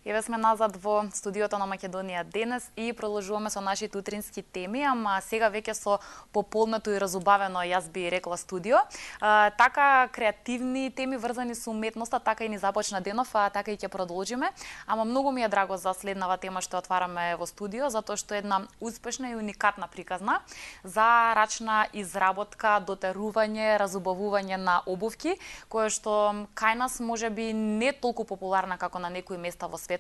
Еве сме назад во студиото на Македонија денес и продолжуваме со нашите утрински теми, ама сега веќе со пополнето и разубавено, јас би рекла, студио. Така креативни теми врзани со уметноста, така и ни започна денов, така и ќе продолжиме. Ама многу ми е драго за следнава тема што отвараме во студио, затоа што е една успешна и уникатна приказна за рачна изработка, дотерување, разубавување на обувки, кое што кај нас можеби не толку популарна како на некои места во светот,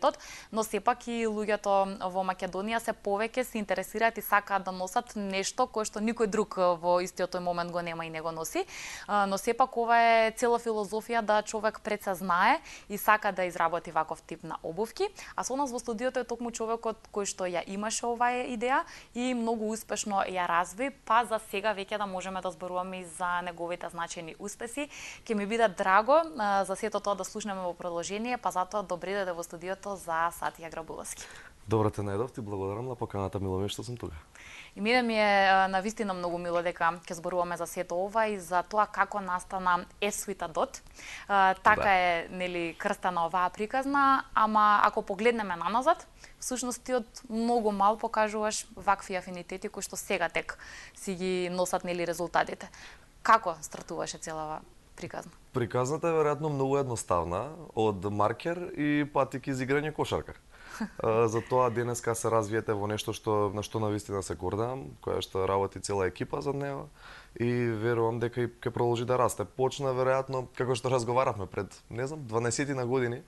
но сепак и луѓето во Македонија се повеќе се интересираат и сакаат да носат нешто кое што никој друг во истиот тој момент го нема и не го носи. Но сепак ова е цела филозофија да човек пред се знае и сака да изработи ваков тип на обувки. А со нас во студиото е токму човекот кој што ја имаше оваа идеја и многу успешно ја разви, па за сега веќе да можеме да зборуваме и за неговите значајни успеси. Ќе ми биде драго за сето тоа да слушнеме во продолжение, па затоа добре дојде во студиото за Сатија Грабуловски. Добро те најдов, ти благодарам на поканата, мило ми што сум тука. И мене ми е навистина многу мило дека ќе зборуваме за сето ова и за тоа како настана Есуита Дот. Така е, нели, крстана оваа приказна, ама ако погледнеме наназад, всушност ти од многу мал покажуваш вакви афинитети кои што сега тек си ги носат, нели, резултатите. Како стартуваше целава приказна? Приказната е веројатно многу едноставна, од маркер и патики за играње кошарка. Затоа денеска се развиете во нешто на што навистина се гордам, која што работи цела екипа за него и верувам дека и ќе продолжи да расте. Почна веројатно како што разговаравме пред, не знам, 12 на години,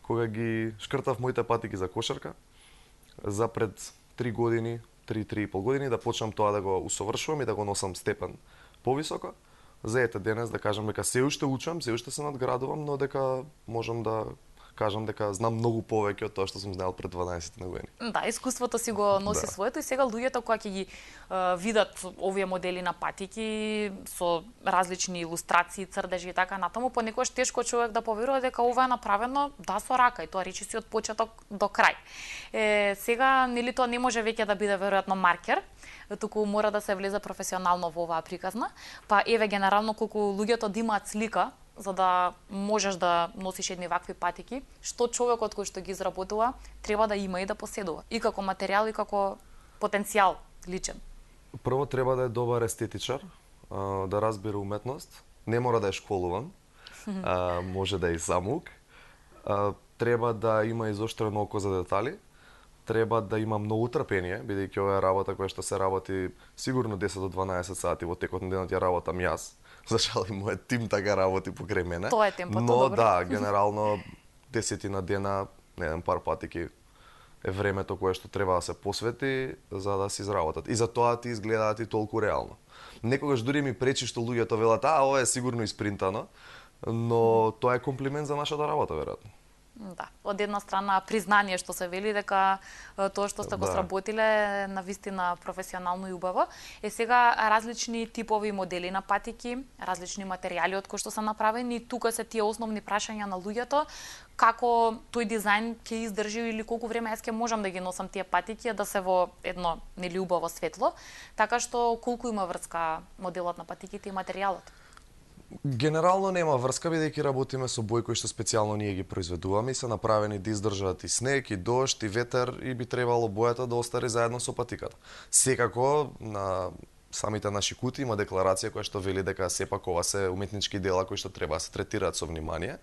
кога ги шкртав моите патики за кошарка, за пред 3 години, 3,5 години да почнам тоа да го усовршувам и да го носам степен повисоко. За ете денес да кажам дека се уште учам, се уште се надградувам, но дека можам да кажам дека знам многу повеќе од тоа што сум знаел пред 12 на години. Да, искуството си го носи своето и сега луѓето кога ќе ги видат овие модели на патики со различни илустрации, црдежи и така натаму, понекогаш тешко човек да поверува дека ова е направено со рака и тоа речиси од почеток до крај. Сега нели тоа не може веќе да биде веројатно маркер, туку мора да се влезе професионално во оваа приказна. Па еве генерално колку луѓето да имаат слика за да можеш да носиш едни вакви патики, што човекот кој што ги изработува треба да има и да поседува, и како материјал и како потенцијал личен. Прво треба да е добар естетичар, да разбира уметност, не мора да е школуван, може да е и самук, треба да има изоштрено око за детали, треба да има многу трпение, бидејќи ова е работа која што се работи сигурно 10 до 12 сати во текот на денот ја работам јас. За жал и мојот тим така работи покрај мене. Тоа е темпото, но добро. Да, генерално 10 на дена, не еден пар патики е времето кое што треба да се посвети за да се изработат. И за тоа ти изгледаат и толку реално. Некогаш дури ми пречи што луѓето велат, ова е сигурно испринтано, но тоа е комплимент за нашата работа, веројатно. Да, од една страна признание што се вели дека тоа што сте го сработиле навистина професионално и убаво. Сега различни типови модели на патики, различни материјали од кои што се направени, тука се тие основни прашања на луѓето, како тој дизајн ќе издржи или колку време јас ќе можам да ги носам тие патики да се во едно нели убаво светло, така што колку има врска моделот на патиките и материјалот? Генерално нема врска, бидејќи работиме со бои кои што специјално ние ги произведуваме и се направени да издржат и снег, и дожд, и ветер, и би требало бојата да остари заедно со патиката. Секако, на самите наши кути има декларација која што вели дека сепак ова се уметнички дела кои што треба да се третираат со внимание,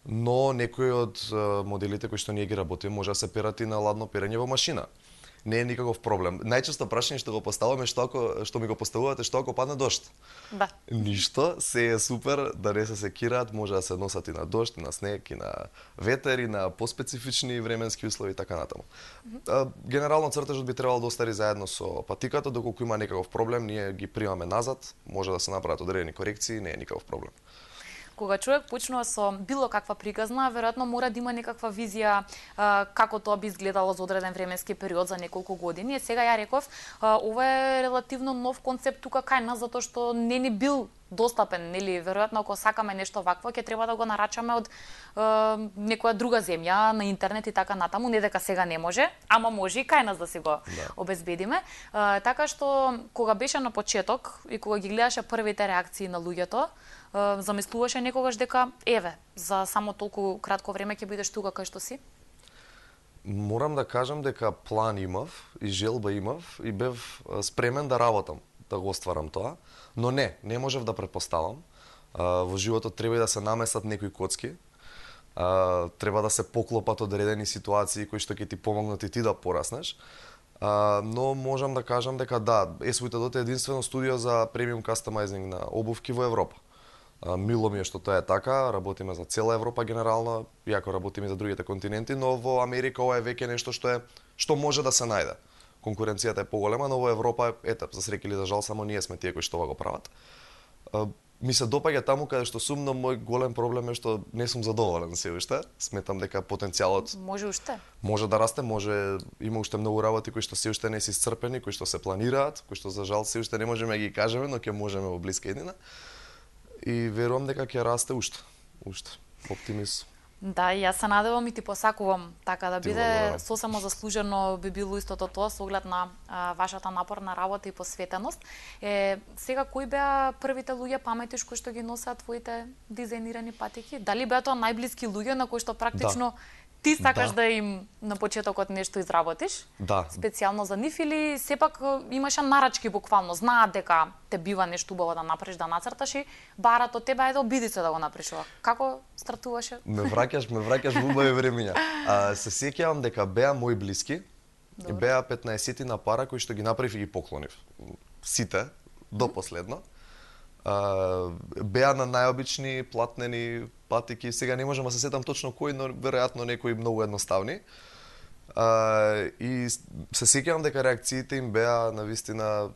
но некои од моделите кои што ние ги работиме може да се перат и на ладно перење во машина. Не е никаков проблем. Најчесто прашање што го поставуваме што ми го поставувате што ако падне дожд. Да. Ништо, се е супер да не се секираат, може да се носат и на дожд, и на снег, и на ветер, и на поспецифични временски услови и така натаму. Генерално цртежот би требало да остари заедно со патиката, доколку има некаков проблем, ние ги примаме назад, може да се направат одредени корекции, не е никаков проблем. Кога човек почнува со било каква приказна, веројатно мора да има некаква визија како тоа би изгледало за одреден временски период за неколку години. И сега ја реков, ова е релативно нов концепт тука кај нас затоа што не ни бил достапен, нели, веројатно ако сакаме нешто вакво, ќе треба да го нарачаме од некоја друга земја на интернет и така натаму, не дека сега не може, ама може и кај нас да си го обезбедиме. Така што кога беше на почеток и кога ги гледаше првите реакции на луѓето, замислуваше некогаш дека еве, за само толку кратко време ќе бидеш тука кај што си? Морам да кажам дека план имав и желба имав и бев спремен да работам, да го остварам тоа, но не можев да претпоставам. Во животот треба и да се намесат некои коцки, треба да се поклопат одредени ситуации кои што ќе ти помогнат и ти да пораснеш. Но можам да кажам дека да, SWTD е единствено студио за премиум кастомайзинг на обувки во Европа. Мило ми е што тоа е така, работиме за цела Европа генерално, иако работиме и за другите континенти, но во Америка ова е веќе нешто што може да се најде. Конкуренцијата е поголема, но во Европа ете, за среќа или за жал само ние сме тие кои што го прават. Ми се допаѓа таму каде што сум, но мој голем проблем е што не сум задоволен се уште. Сметам дека потенцијалот може да расте, има уште многу работи кои што се уште не се исцрпени, кои што се планираат, кои што за жал се уште не можеме да ги кажеме, но ќе можеме во блиска иднина. И верувам дека ќе расте уште. Оптимист. Да, и јас се надевам и ти посакувам така да биде. Сосемо заслужено би било истото тоа со оглед на вашата напорна работа и посветеност. Сега кои беа првите луѓе, паметиш, кои што ги носеа твоите дизајнирани патики? Дали беа тоа најблиски луѓе на кои што практично ти сакаш да им на почетокот нешто изработиш? Да. Специјално за нив или сепак имаше нарачки буквално, знаат дека те бива нешто убаво да направиш, да нацрташ и барат од тебе, ајде обиди се да го направиш ова. Како стартуваше? Ме враќаш во убави времиња. Се сеќавам дека беа мои блиски, и беа 15 на пара кои што ги направив и ги поклонив. Сите, до последно. Беа на најобични платнени патики, сега не можам да се сетам точно кои, но веројатно некои многу едноставни. И се сеќавам дека реакциите им беа навистина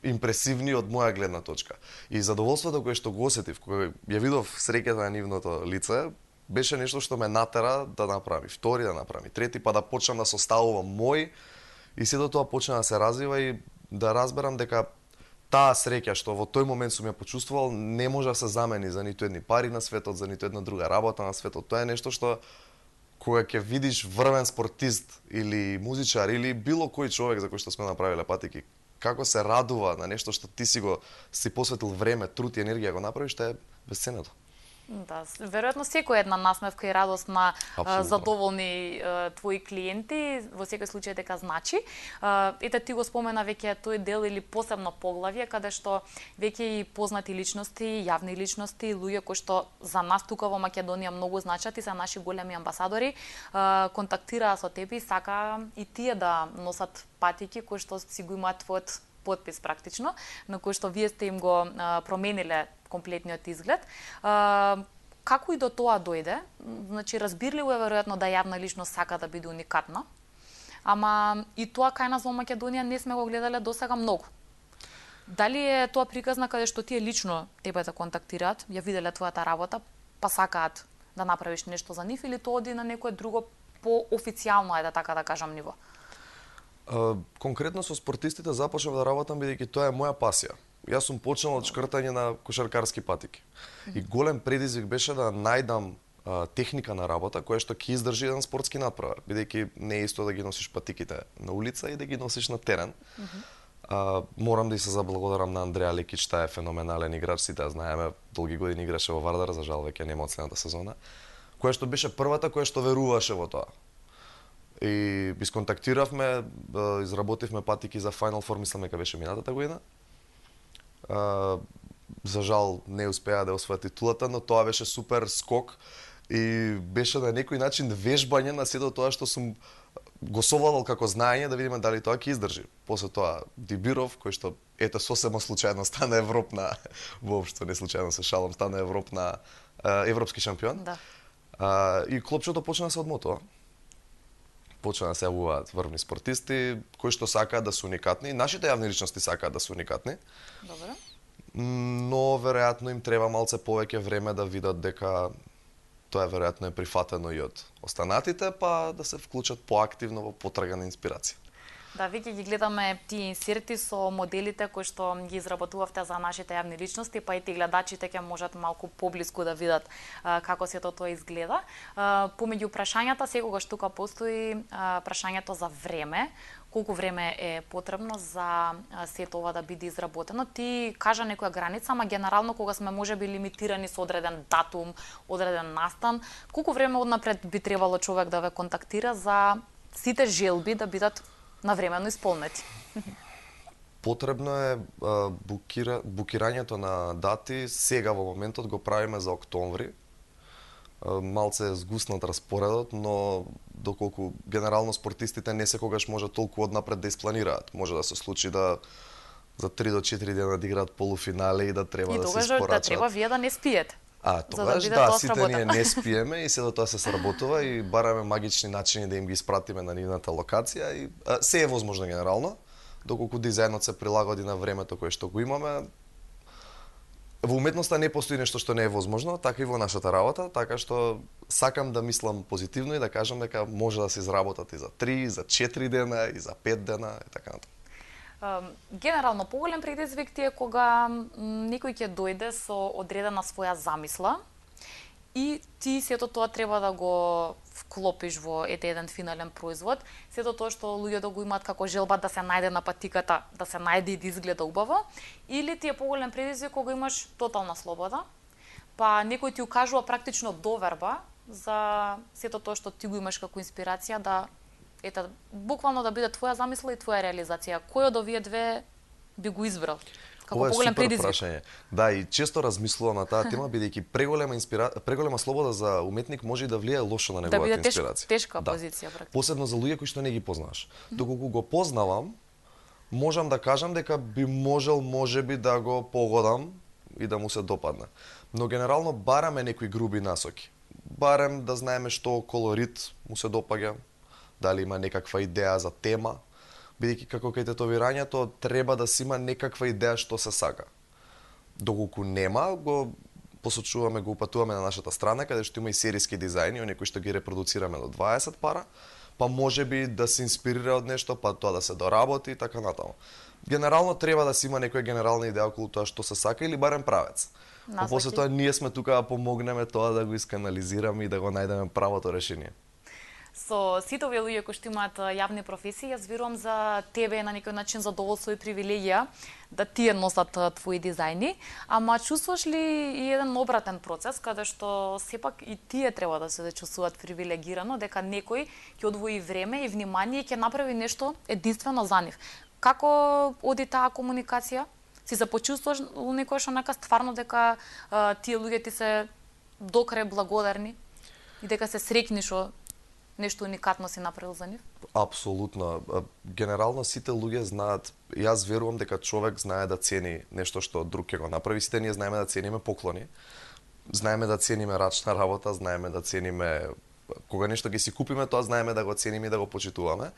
импресивни од моја гледна точка. И задоволството кое што го осетив, кога ја видов среќата на нивното лице, беше нешто што ме натера да направи втори, да направи трети, па да почнам да составувам мој, и сето тоа почна да се развива и да разберам дека таа среќа што во тој момент сум ја почувствувал не може да се замени за ниту едни пари на светот, за ниту една друга работа на светот. Тоа е нешто што кога ќе видиш врвен спортист или музичар или било кој човек за кој што сме направиле патики, како се радува на нешто што ти си посветил време, труд и енергија го направиш, тоа е бесценето. Да, веројатно секој една насмевка и радост на задоволни твои клиенти, во секој случај дека значи. Ете ти го спомена веќе тој дел или посебно поглавје каде што веќе и познати личности, јавни личности, луѓе кои што за нас тука во Македонија многу значат и се наши големи амбасадори, контактираа со тебе и сака и тие да носат патики кои што си го имаат твојот потпис практично, на кој што вие сте им го промениле комплетниот изглед. Како и до тоа дојде? Значи, разбирливо е веројатно да јавна личност сака да биде уникатна, ама и тоа кај нас во Македонија не сме го гледале досега многу. Дали е тоа приказна каде што тие лично тебе те контактираат, ја виделе твојата работа, па сакаат да направиш нешто за нив, или тоа оди на некое друго по-официјално, ајде така да кажам, ниво? Конкретно со спортистите започнав да работам бидејќи тоа е моја пасија. Јас сум почнал од шкртање на кошаркарски патики. И голем предизвик беше да најдам техника на работа која што ќе издржи еден спортски натпревар, бидејќи не е исто да ги носиш патиките на улица и да ги носиш на терен. Морам да и се заблагодарам на Андреа Лекич, таа е феноменален играч, сите знаеме, долги години играше во Вардар, за жал веќе нема од следната сезона, која што беше првата која што веруваше во тоа. И исконтактиравме, изработивме патики за Final Four, мислам дека беше минатата година. За жал не успеа да освои титулата, но тоа беше супер скок и беше на некој начин вежбање на сето тоа што сум го совладал како знаење, да видиме дали тоа ќе издржи. После тоа Дибиров, кој што ето сосема случајно стана Европна, воопшто не случајно се шалам, стана европски шампион. Да. И клопчето почна да се одмотува. Почна да се јавуваат врвни спортисти кои што сакаат да се уникатни. Нашите јавни личности сакаат да се уникатни. Добро. Но веројатно им треба малце повеќе време да видат дека тоа веројатно е прифатено и од останатите, па да се вклучат поактивно во потрага на инспирација. Да, веќе ги гледаме тие инсерти со моделите кои што ги изработувавте за нашите јавни личности, па и ти гледачите ќе можат малку поблиску да видат како сето тоа изгледа. Помеѓу прашањата секогаш тука постои прашањето за време. Колку време е потребно за сето ова да биде изработено? Ти кажа некоја граница, ама генерално кога сме можеби лимитирани со одреден датум, одреден настан, колку време однапред би требало човек да ве контактира за сите желби да бидат навремено исполнети? Потребно е букирањето на дати, сега во моментот го правиме за октомври. Малце е згуснат распоредот, но доколку генерално спортистите не секогаш може толку однапред да испланираат. Може да се случи да за 3 до 4 дена да играат полуфинале и да треба да се испорачат. И тогаш да треба вие да не спиете. Тогаш да, сите ние не спиеме и се до тоа се сработува и бараме магични начини да им ги испратиме на нивната локација и се е возможно генерално, доколку дизајнот се прилагоди на времето кое што го имаме. Во уметноста не постои нешто што не е возможно, така и во нашата работа, така што сакам да мислам позитивно и да кажам дека може да се изработат и за 3, за 4 дена, и за 5 дена и така натаму. Генерално поголем предизвик ти е кога некој ќе дојде со одредена своја замисла и ти сето тоа треба да го вклопиш во еден финален производ, сето тоа што луѓето го имаат како желба да се најде на патиката, да се најде и да изгледа убаво, или ти е поголем предизвик кога имаш тотална слобода, па некој ти укажува практично доверба за сето тоа што ти го имаш како инспирација да буквално да биде твоја замисла и твоја реализација. Кој од овие две би го избрал? Како поголем предизвик? Прашање. Да, и често размислувам на таа тема, бидејќи преголема слобода за уметник може и да влијае лошо на неговата инспирација. Тешка позиција, практично. Посебно за луѓе кои што не ги познаваш. Доколку го познавам, можам да кажам дека би можел можеби да го погодам и да му се допадне. Но генерално бараме некои груби насоки. Барем да знаеме што колорит му се допаѓа, дали има некаква идеја за тема, бидејќи како кај тетовирањето треба да си има некаква идеја што се сака. Доколку нема, го посочуваме, го упатуваме на нашата страна, каде што има и сериски дизајни, оние кои што ги репродуцираме до 20 пара, па може би да се инспирира од нешто, па тоа да се доработи и така натаму. Генерално треба да си има некоја генерална идеја околу тоа што се сака или барем правец. Па после тоа ние сме тука да помогнеме тоа да го исканализираме и да го најдеме правото решение. Со сите овие луѓе кои што имаат јавни професии, јас верувам за тебе е на некој начин задоволство и привилегија да тие носат твои дизајни, ама чувствуваш ли и еден обратен процес каде што сепак и тие треба да се чувствуваат привилегирано дека некој ќе одвои време и внимание и ќе направи нешто единствено за нив. Како оди таа комуникација? Си се почувствуваш некојаш онака стварно дека тие луѓе ти се докрај благодарни и дека се среќни што нешто уникатно си направил за нив? Апсолутно. Генерално сите луѓе знаат, јас верувам дека човек знае да цени нешто што друг ќе го направи. Сите ние знаеме да цениме поклони, знаеме да цениме рачна работа, знаеме да цениме кога нешто ќе си купиме, тоа знаеме да го цениме и да го почитуваме.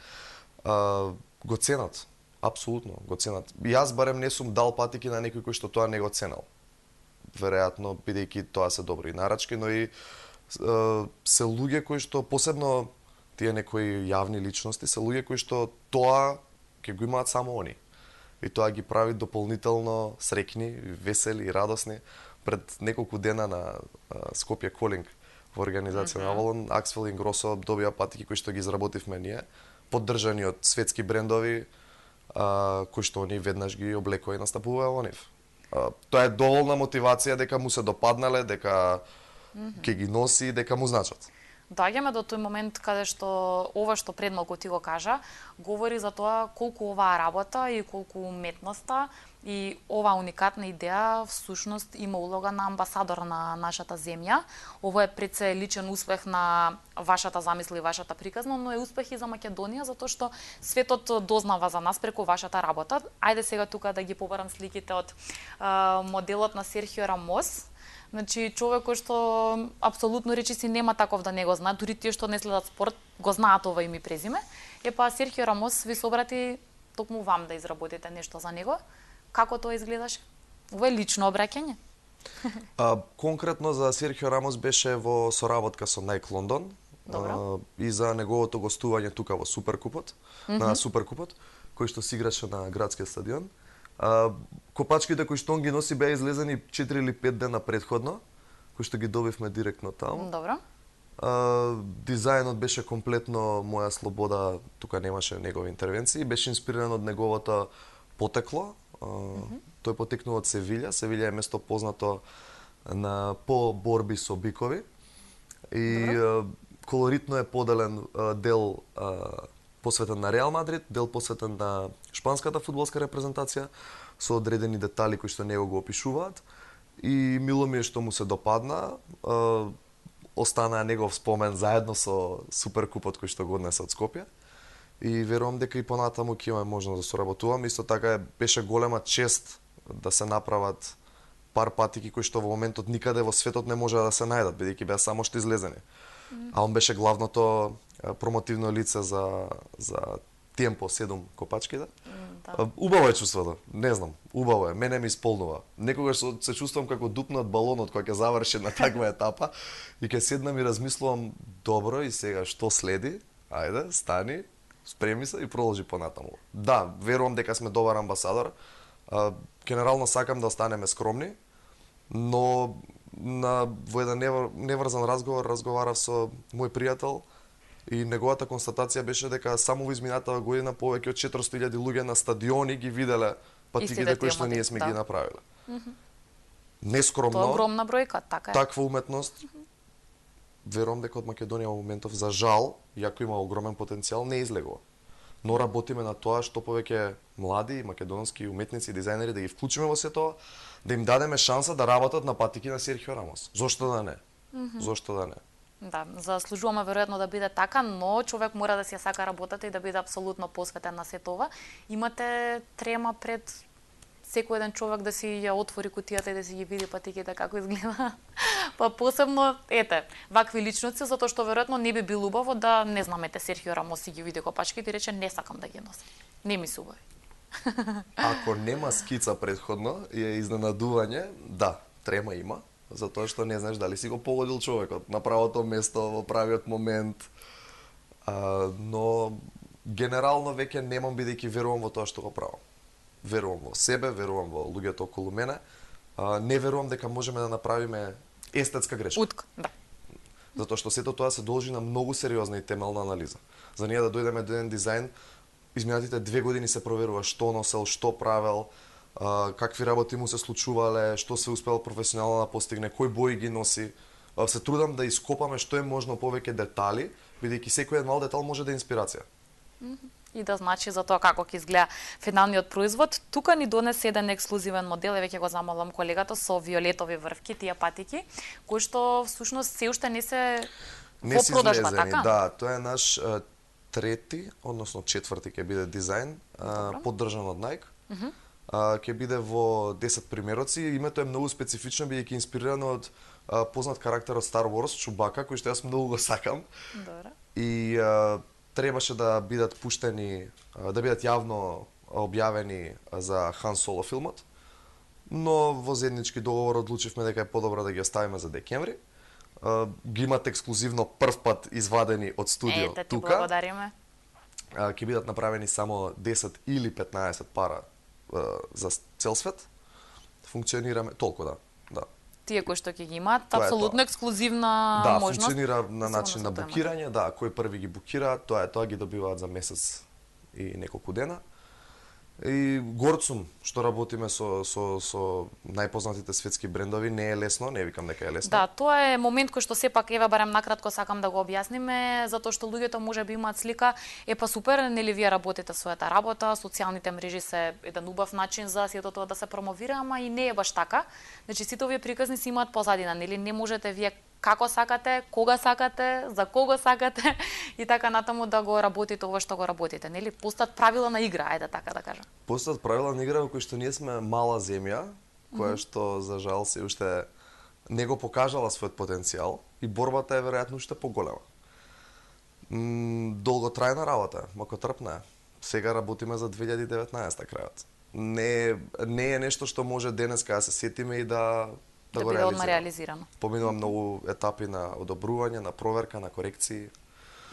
Го ценат. Апсолутно го ценат. Јас барем не сум дал патики на некој кој што тоа не го ценел. Веројатно бидејќи тоа се добри нарачки, но и се луѓе кои што посебно тие некои јавни личности се луѓе кои што тоа ќе го имаат само они. И тоа ги прави дополнително среќни, весели и радосни. Пред неколку дена на Скопје Колинг во организација на Авалон, Аксел Ингросо добија патики кои што ги изработивме ние, поддржани од светски брендови, кои што они веднаш ги облекоа и настапуваа во нив. Тоа е доволна мотивација дека му се допаднале, дека ќе ги носи и дека му значат. Доаѓаме до тој момент каде што ова што пред малку ти го кажа, говори за тоа колку оваа работа и колку уметноста и оваа уникатна идеја всушност има улога на амбасадор на нашата земја. Ово е пред се личен успех на вашата замисла и вашата приказна, но е успех и за Македонија затоа што светот дознава за нас преку вашата работа. Ајде сега тука да ги побарам сликите од моделот на Серхио Рамос. Значи, човек кој што апсолутно речиси нема таков да не го знае, дури тие што не следат спорт, го знаат ова име и презиме. Па Серхио Рамос ви се обрати токму вам да изработите нешто за него. Како тоа изгледаше? Ова е лично обраќање? Конкретно за Серхио Рамос беше во соработка со Nike Лондон и за неговото гостување тука во Суперкупот, на Суперкупот, кој што се играше на градскиот стадион. Копачките кои што он ги носи беа излезени 4 или 5 дена претходно, кои што ги добивме директно таму. Добро. Дизајнот беше комплетно моја слобода, тука немаше негови интервенции, беше инспириран од неговото потекло. Тој потекнува од Севилја. Севилја е место познато по борби со бикови. И колоритно е поделен дел посветен на Реал Мадрид, дел посветен на шпанската фудбалска репрезентација со одредени детали кои што него го опишуваат. И мило ми е што му се допадна. Остана негов спомен заедно со Суперкупот кој што го однесе од Скопје. И верувам дека и понатаму ќе имаме можност да соработуваме. Исто така беше голема чест да се направат пар патики кои што во моментот никаде во светот не можеа да се најдат, бидејќи беа само што излезени. А он беше главното промотивно лице за Темпо 7 копачките. Да. Убаво е чувството, не знам, убаво е, мене ми исполнува. Некогаш се чувствувам како дупнат балонот кога ќе заврши на таква етапа и ќе седнам и размислувам, добро, и сега што следи? Ајде, стани, спреми се и продолжи понатаму. Да, верувам дека сме добар амбасадор. Генерално сакам да останеме скромни, но во еден неврзан разговарав со мој пријател и неговата констатација беше дека само во изминатава година повеќе од 400.000 луѓе на стадиони ги виделе патиките кои што ние сме ги направиле. Нескромно. Тоа е огромна бројка, така е. Таква уметност. Верувам дека од Македонија во моментов, за жал, иако има огромен потенцијал, не излегува. Но работиме на тоа што повеќе млади македонски уметници и дизајнери да ги вклучиме во се тоа, да им дадеме шанса да работат на патики на Серхио Рамос. Зошто да не? Зошто да не? Да, заслужуваме веројатно да биде така, но човек мора да си ја сака работата и да биде апсолутно посветен на сето ова. Имате трема пред секој еден човек да си ја отвори кутијата и да си ги види патиките како изгледа. Па посебно, вакви личности, затоа што веројатно не би било убаво да не знамете Серхио Рамос си ги види копачките и рече не сакам да ги носам. Не ми се убави. Ако нема скица предходно и е изненадување, да, трема има, затоа што не знаеш дали си го погодил човекот на правото место во правиот момент. Но генерално веќе немам, бидејќи верувам во тоа што го правам. Верувам во себе, верувам во луѓето околу мене. Не верувам дека можеме да направиме естетска грешка. Утка, да. Затоа што сето тоа се должи на многу сериозна и темелна анализа. За ние да дојдеме до еден дизајн, изминатите 2 години се проверува што носел, што правел, какви работи му се случувале, што се успел професионално да постигне, кои бои ги носи. Се трудам да ископаме што е можно повеќе детали, бидејќи секој мал детал може да е инспирација. И да значи за тоа како ќе изгледа финалниот производ. Тука ни донесе еден ексклузивен модел, веќе го замолам колегата, со виолетови врвки, тие патики, кои што всушност се уште не се во продажба, така? Да, тоа е наш трети, односно четврти ќе биде дизајн, поддржан од Nike. Ќе биде во 10 примероци. Името е многу специфично, бидејќи инспирирано од познат карактер од Star Wars, Чубака, кој што јас многу го сакам. Добро. И требаше да бидат пуштени, да бидат јавно објавени за Хан Соло филмот, но во заеднички договор одлучивме дека е подобро да ги оставиме за декември. Ги имат ексклузивно прв пат извадени од студио тука. тука. Благодариме. Ќе бидат направени само 10 или 15 пара за цел свет. Функционираме толку, да. Тие кои што ќе ги имаат апсолутно ексклузивна можност. Да, функционира на начин на букирање, да, кој први ги букира, тоа ги добиваат за месец и неколку дена. И горд сум што работиме со најпознатите светски брендови, не е лесно, не викам дека е лесно. Да, тоа е момент кој што сепак барем накратко сакам да го објасниме, затоа што луѓето можеби имаат слика, па супер, нели вие работите својата работа, социјалните мрежи се еден убав начин за сето тоа да се промовира, ама и не е баш така. Значи сите овие приказни си имаат позадина, нели не можете вие како сакате, кога сакате, за кого сакате и така натаму да го работите ова што го работите, нели? Постат правила на игра, ајде така да кажам. Постат правила на игра во кој што ние сме мала земја, која што за жал се уште не го покажала својот потенцијал и борбата е веројатно уште поголема. Долготрајна работа, макотрпна. Сега работиме за 2019 крајот. Не е нешто што може денеска да се сетиме и да биде одма реализирано. Поминува многу етапи на одобрување, на проверка, на корекции.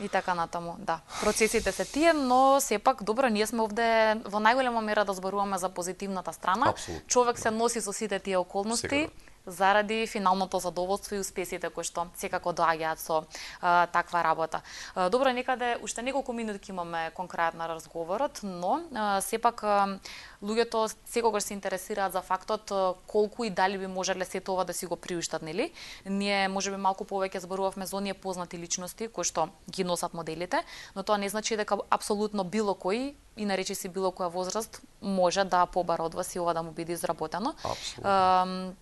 И така натаму, да. Процесите се тие, но сепак добро, ние сме овде во најголема мера да зборуваме за позитивната страна. Апсолутно. Човек се носи со сите тие околности. Секако. заради финалното задоволство и успесите кои што секако доаѓаат со таква работа. Добро, некаде уште неколку минутки имаме конкретно на разговорот, но сепак луѓето секогаш се интересираат за фактот колку и дали би можеле сето ова да си го приуштат, нели? Ние можеби малку повеќе зборувавме за оние познати личности кои што ги носат моделите, но тоа не значи дека апсолутно било кој и наречи си било која возраст може да побара од вас и ова да му биде изработено. Апсолутно.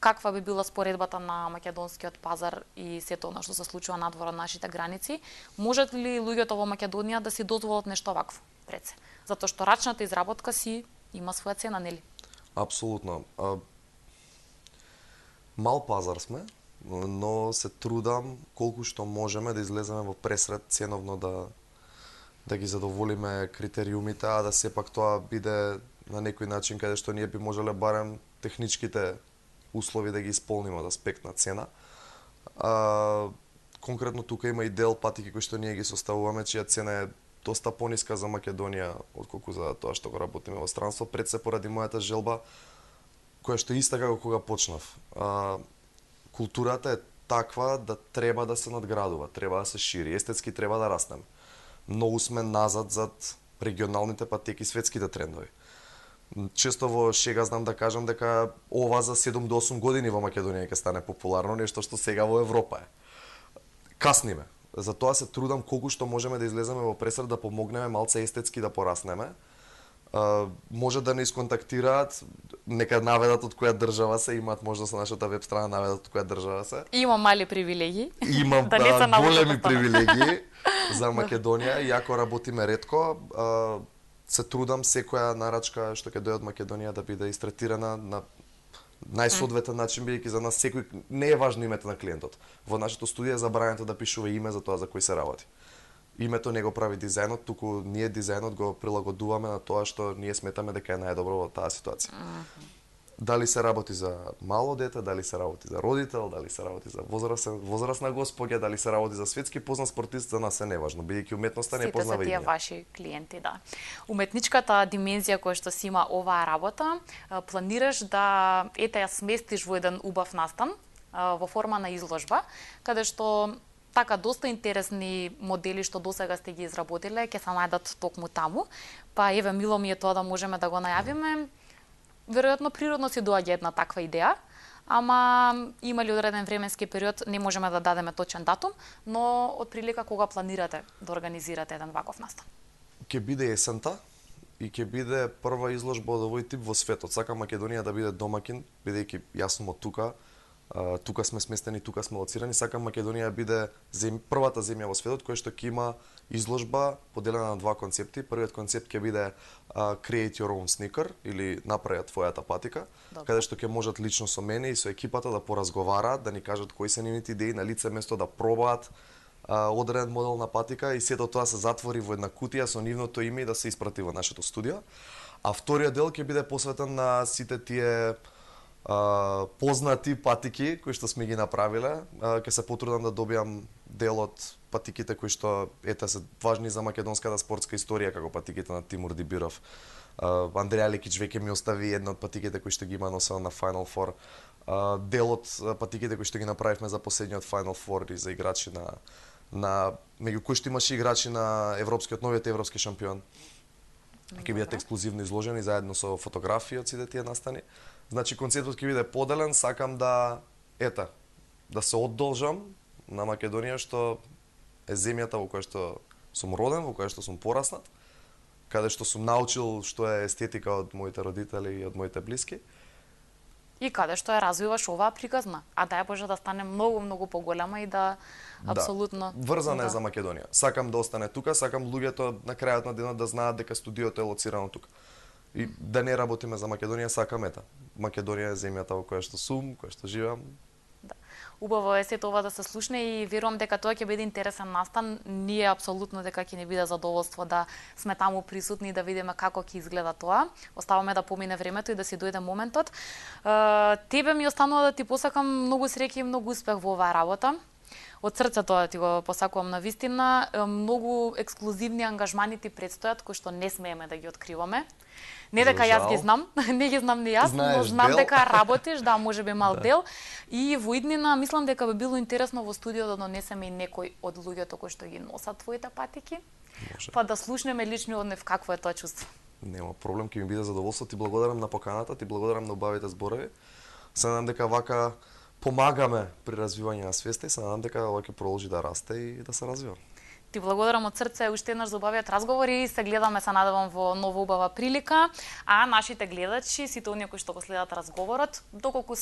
Каква би била споредбата на македонскиот пазар и сето она што се случува надвор од нашите граници? Можат ли луѓето во Македонија да си дозволат нешто вакво пред се? Затоа што рачната изработка си има своја цена, нели? Апсолутно. Мал пазар сме, но се трудам колку што можеме да излеземе во пресред ценовно да ги задоволиме критериумите, а да сепак тоа биде на некој начин каде што ние би можеле барем техничките услови да ги исполниме од аспект на цена. Конкретно тука има и дел патики кои што ние ги составуваме, чија цена е доста пониска за Македонија отколку за тоа што го работиме во странство, пред се поради мојата желба која што е иста како кога почнав. Културата е таква да треба да се надградува, треба да се шири, естетски треба да растеме. Многу сме назад зад регионалните патеки, светските трендови. Често во шега знам да кажам дека ова за 7 до 8 години во Македонија ќе стане популарно, нешто што сега во Европа е. Касниме. Затоа се трудам колку што можеме да излеземе во пресред, да помогнеме малце естетски да пораснеме. Може да не исконтактираат, нека наведат од која држава се, имаат можност на нашата веб страна наведат од која држава се. Има мали привилегии. Имам да не се големи привилегии за Македонија, иако работиме ретко. Се трудам секоја нарачка што ќе дојде од Македонија да биде истретирана на најсоодветен начин, бидејќи за нас секој не е важно името на клиентот. Во нашето студио е забрането да пишува име за тоа за кој се работи. Името не го прави дизајнот, туку ние дизајнот го прилагодуваме на тоа што ние сметаме дека е најдобро во таа ситуација. Дали се работи за мало дете, дали се работи за родител, дали се работи за возрастна госпоѓа, дали се работи за светски познат спортист, за нас е неважно, бидејќи уметноста не познава име. Сите се тие ваши клиенти, да. Уметничката димензија која што си има оваа работа, планираш да ја сместиш во еден убав настан во форма на изложба, каде што така доста интересни модели што досега сте ги изработиле, ќе се најдат токму таму. Па еве мило ми е тоа да можеме да го најавиме. Веројатно природно си доаѓа една таква идеја, ама има ли одреден временски период, не можеме да дадеме точен датум, но отприлика кога планирате да организирате еден ваков настан? Ќе биде есента и ќе биде прва изложба од овој тип во светот. Сакам Македонија да биде домакин, бидејќи јас сум од тука. Тука сме сместени, тука сме лоцирани. Сакам Македонија биде првата земја во светот која што ќе има изложба поделена на два концепти. Првиот концепт ќе биде Create Your Own Sneaker или направи твојата патика, каде што ќе можат лично со мене и со екипата да поразговараат, да ни кажат кои се нивните идеи на лице место, да пробаат одреден модел на патика и сето тоа се затвори во една кутија со нивното име и да се испрати во нашето студио. А вториот дел ќе биде посветен на сите тие познати патики кои што сме ги направиле. Ќе се потрудам да добиам дел од патиките кои што се важни за македонската спортска историја, како патиките на Тимур Дибиров. Андреја Лекич веќе ми остави една од патиките кои што ги има носел на Final Four. Дел од патиките кои што ги направивме за последниот Final Four и за играчи на меѓу кои што имаше играчи на новиот европски шампион. Ќе бидат ексклузивно изложени заедно со фотографии од сите тие настани. Значи концептот ќе биде поделен, сакам да се одолжам на Македонија што е земјата во која што сум роден, во која што сум пораснат, каде што сум научил што е естетика од моите родители и од моите блиски. И каде што ја развиваш оваа приказна, а дај Боже да стане многу поголема и да апсолутно врзана е за Македонија. Сакам да остане тука, сакам луѓето на крајот на денот да знаат дека студиото е лоцирано тука. И да не работиме за Македонија, сакам Македонија е земјата во која што сум, која што живеам. Да. Убаво е сето ова да се слушне и верувам дека тоа ќе биде интересен настан. Ние апсолутно дека ќе ни биде задоволство да сме таму присутни и да видиме како ќе изгледа тоа. Оставаме да помине времето и да си дојде моментот. Тебе ми останува да ти посакам многу среќа и многу успех во оваа работа. Од срце тоа ти го посакувам на вистина. Многу ексклузивни ангажмани ти предстојат кои што не смееме да ги откриваме. Не дека За јас ги жал. знам, не ги знам ни јас, но Знаеш знам дел. дека работиш, да, можеби мал дел. И во иднина мислам дека би било интересно во студио да донесеме и некој од луѓето кои што ги носат твоите патики, Може. па да слушнеме лично од нив какво е тоа чувство. Нема проблем, ќе ми биде задоволство. Ти благодарам на поканата, ти благодарам на убавите зборови. Се надам дека вака помагаме при развивање на свеста и се надам дека ова ќе продолжи да расте и да се развива. Ти благодарам од срце уште еднаш за убавиот разговор и се гледаме, се надевам, во нова убава прилика. А нашите гледачи, сите оние кои што го следат разговорот, доколку